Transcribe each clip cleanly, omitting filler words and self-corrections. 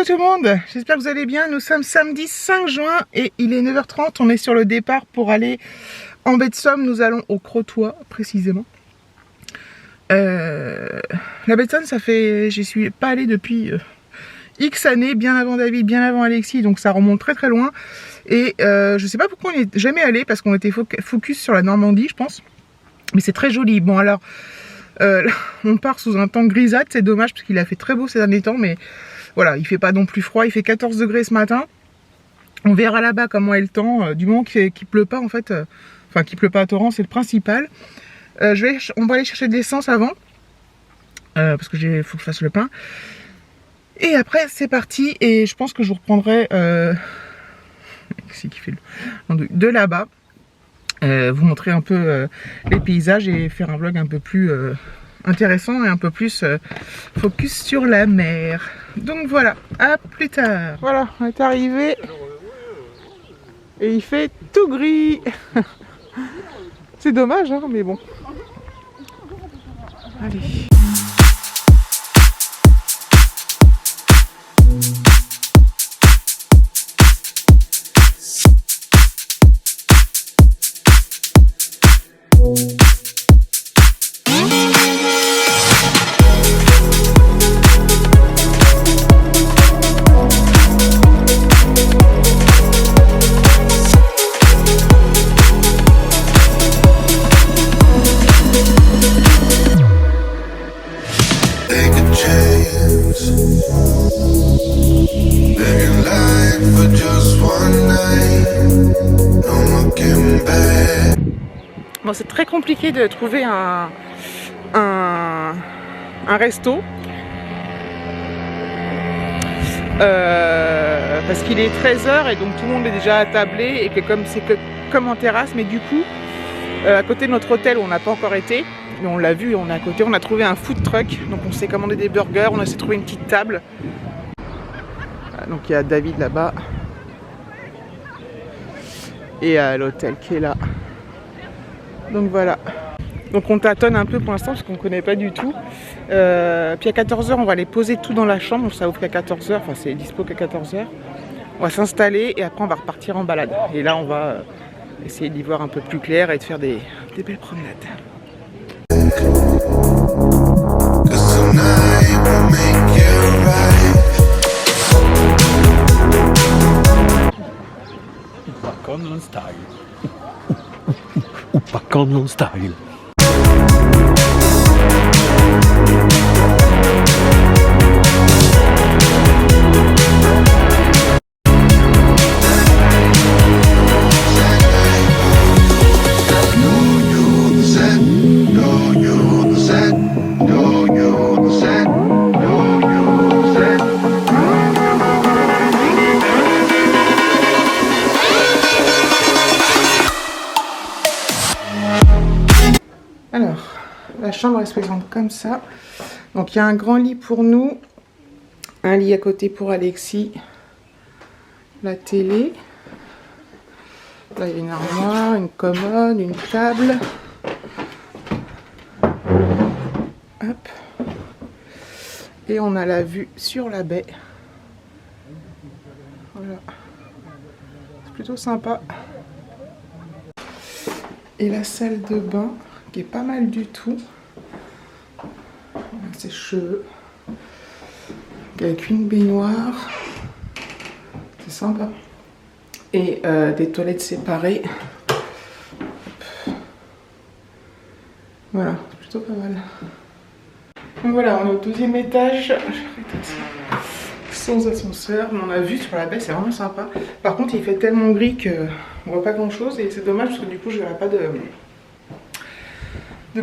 tout le monde, j'espère que vous allez bien. Nous sommes samedi 5 juin et il est 9h30. On est sur le départ pour aller en baie de Somme. Nous allons au Crotoy précisément. La baie de Somme, ça fait... J'y suis pas allée depuis X années, bien avant David, bien avant Alexis, donc ça remonte très très loin. Et je sais pas pourquoi on n'y est jamais allé, parce qu'on était focus sur la Normandie, je pense. Mais c'est très joli. Bon alors, on part sous un temps grisâtre, c'est dommage parce qu'il a fait très beau ces derniers temps, mais voilà, il fait pas non plus froid, il fait 14 degrés ce matin. On verra là-bas comment est le temps, du moment qu'il pleut pas en fait, enfin qu'il pleut pas à torrent, c'est le principal. On va aller chercher de l'essence avant, parce que faut que je fasse le pain. Et après c'est parti, et je pense que je vous reprendrai qui fait de là-bas. Vous montrer un peu les paysages et faire un vlog un peu plus intéressant et un peu plus focus sur la mer. Donc voilà, à plus tard. Voilà, on est arrivé et il fait tout gris. C'est dommage, hein, mais bon. Allez. Bon, c'est très compliqué de trouver un resto parce qu'il est 13h et donc tout le monde est déjà attablé et que c'est comme en terrasse, mais du coup à côté de notre hôtel où on n'a pas encore été, mais on l'a vu, on est à côté, on a trouvé un food truck, donc on s'est commandé des burgers, on a essayé de trouver une petite table. Voilà, donc il y a David là-bas et l'hôtel qui est là. Donc voilà, donc on tâtonne un peu pour l'instant parce qu'on ne connaît pas du tout. Puis à 14h on va aller poser tout dans la chambre, ça ouvre qu'à 14h, enfin c'est dispo qu'à 14h. On va s'installer et après on va repartir en balade. Et là on va essayer d'y voir un peu plus clair et de faire des belles promenades. Gangnam Style. Oppa Gangnam Style. Alors, la chambre elle se présente comme ça. Donc il y a un grand lit pour nous, un lit à côté pour Alexis, la télé. Là il y a une armoire, une commode, une table. Hop. Et on a la vue sur la baie. Voilà. C'est plutôt sympa. Et la salle de bain qui est pas mal du tout. Ses cheveux. Avec une baignoire. C'est sympa. Et des toilettes séparées. Voilà, c'est plutôt pas mal. Donc voilà, on est au 12e étage. Sans ascenseur, mais on a vu sur la baie, c'est vraiment sympa. Par contre, il fait tellement gris qu'on voit pas grand chose et c'est dommage parce que du coup, je verrai pas de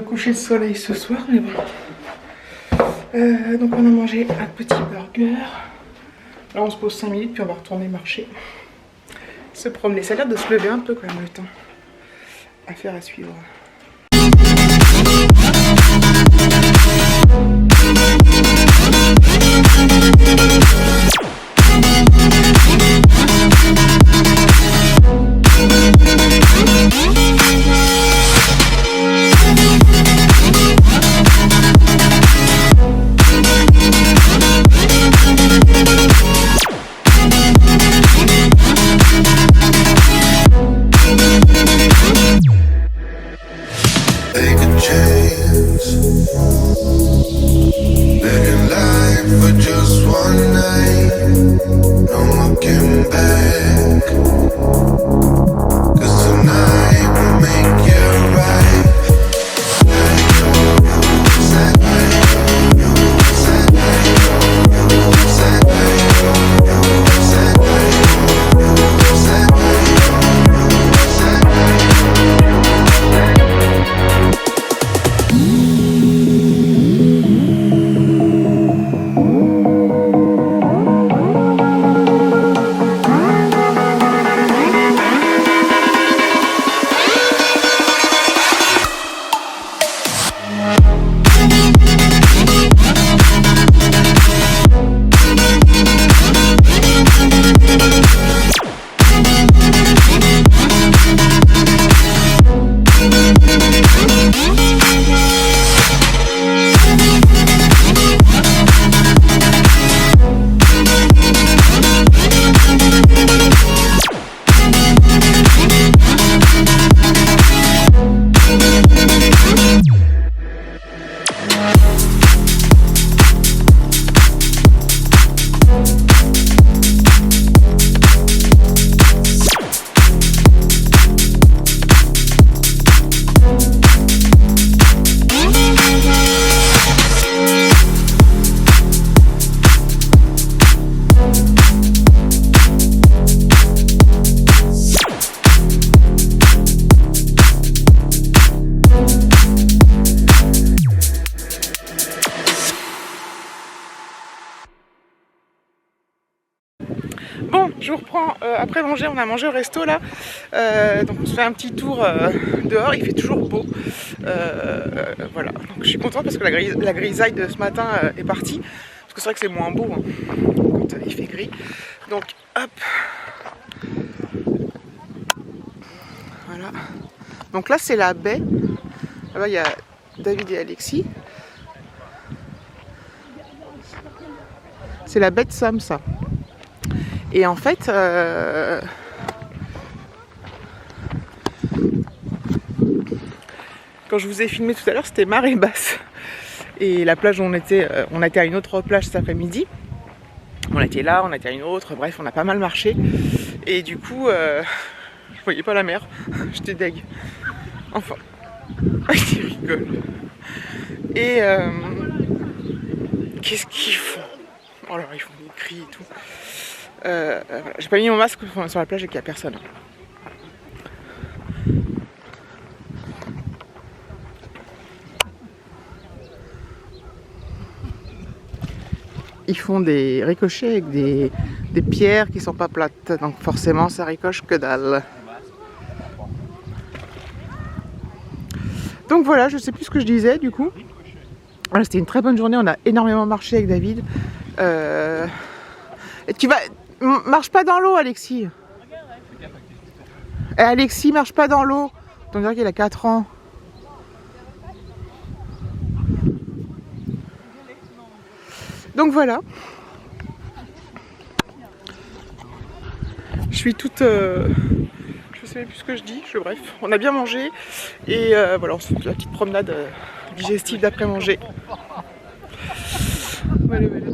coucher de soleil ce soir, mais bon. Donc on a mangé un petit burger. Là on se pose 5 minutes puis on va retourner marcher, se promener. Ça a l'air de se lever un peu quand même le temps. Affaire à suivre. Je vous reprends après manger, on a mangé au resto là, donc on se fait un petit tour dehors, il fait toujours beau, voilà, donc je suis contente parce que la grisaille de ce matin est partie, parce que c'est vrai que c'est moins beau hein, quand il fait gris, donc hop, voilà, donc là c'est la baie, là-bas il y a David et Alexis, c'est la baie de Somme ça. Et en fait, quand je vous ai filmé tout à l'heure, c'était marée basse. Et la plage où on a été à une autre plage cet après-midi. On a été là, on a été à une autre, bref, on a pas mal marché. Et du coup, je voyais pas la mer, j'étais deg. Enfin, il rigole. Et qu'est-ce qu'ils font? Oh là, ils font des cris et tout. Voilà. J'ai pas mis mon masque sur la plage et qu'il n'y a personne. Ils font des ricochets avec des pierres qui sont pas plates, donc forcément ça ricoche que dalle. Donc voilà, je sais plus ce que je disais du coup. Voilà, c'était une très bonne journée, on a énormément marché avec David. Et tu vas... Marche pas dans l'eau, Alexis. Et Alexis, marche pas dans l'eau. On dirait qu'il a 4 ans. Donc voilà. Je suis toute... je sais plus ce que je dis. Bref, on a bien mangé. Et voilà, on se fait la petite promenade digestive d'après-manger. Voilà, voilà.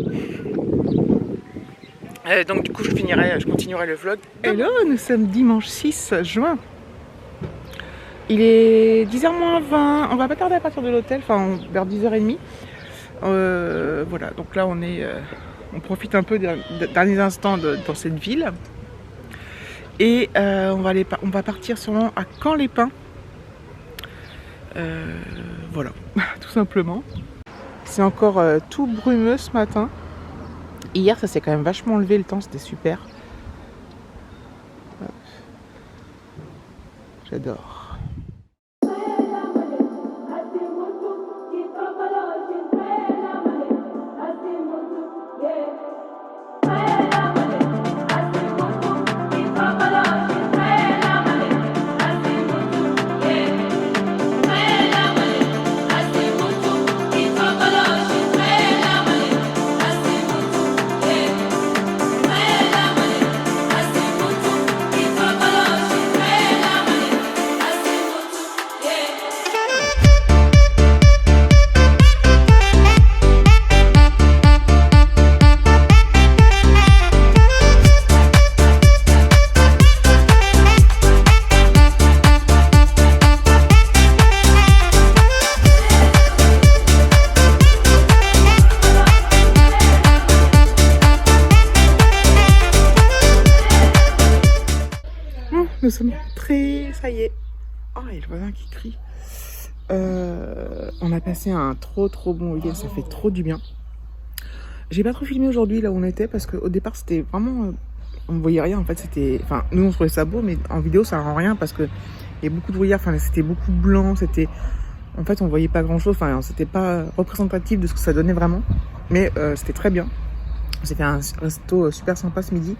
Donc du coup je continuerai le vlog. Hello, nous sommes dimanche 6 juin. Il est 10h moins 20, on va pas tarder à partir de l'hôtel, enfin vers 10h30. Voilà, donc là on profite un peu des derniers instants dans cette ville. Et on va partir sûrement à Caen-les-Pins. Voilà, tout simplement. C'est encore tout brumeux ce matin. Hier, ça s'est quand même vachement levé, le temps, c'était super. J'adore. Nous sommes très... Ça y est. Oh, il y a le voisin qui crie. On a passé un trop bon week-end, ça fait trop du bien. J'ai pas trop filmé aujourd'hui là où on était parce qu'au départ c'était vraiment... on ne voyait rien en fait, c'était... Enfin, nous on trouvait ça beau mais en vidéo ça rend rien parce que il y a beaucoup de brouillard, enfin c'était beaucoup blanc, c'était... En fait on voyait pas grand chose, enfin c'était pas représentatif de ce que ça donnait vraiment. Mais c'était très bien. On s'est fait un resto super sympa ce midi.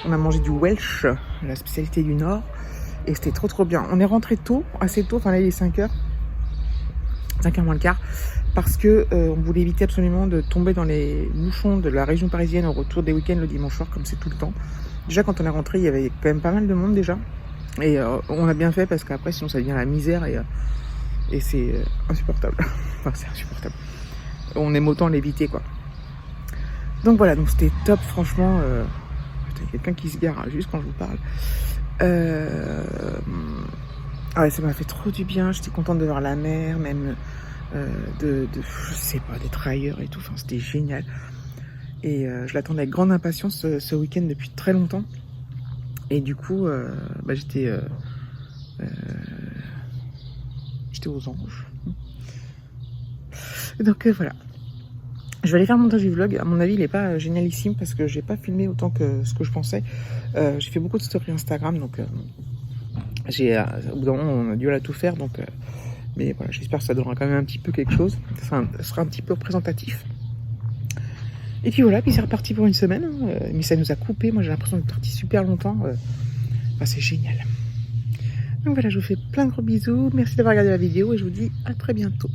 On a mangé du Welsh, la spécialité du Nord, et c'était trop bien. On est rentré tôt, assez tôt, enfin là il est 5h, 5h moins le quart, parce que on voulait éviter absolument de tomber dans les bouchons de la région parisienne au retour des week-ends le dimanche soir, comme c'est tout le temps. Déjà quand on est rentré, il y avait quand même pas mal de monde déjà, et on a bien fait parce qu'après sinon ça devient la misère et c'est insupportable. Enfin c'est insupportable. On aime autant l'éviter quoi. Donc voilà, donc c'était top franchement. Il y a quelqu'un qui se gare juste quand je vous parle. Ouais, ça m'a fait trop du bien. J'étais contente de voir la mer, même je sais pas, d'être ailleurs et tout. Enfin, c'était génial. Et je l'attendais avec grande impatience ce week-end depuis très longtemps. Et du coup, j'étais aux anges. Donc voilà. Je vais aller faire le montage du vlog. À mon avis, il n'est pas génialissime parce que j'ai pas filmé autant que ce que je pensais. J'ai fait beaucoup de stories Instagram, donc au bout d'un moment, on a dû tout faire. Donc, mais voilà, j'espère que ça donnera quand même un petit peu quelque chose. Ça sera un petit peu représentatif. Et puis voilà, puis c'est reparti pour une semaine. Mais ça nous a coupé. Moi, j'ai l'impression d'être parti super longtemps. Enfin, c'est génial. Donc voilà, je vous fais plein de gros bisous. Merci d'avoir regardé la vidéo et je vous dis à très bientôt.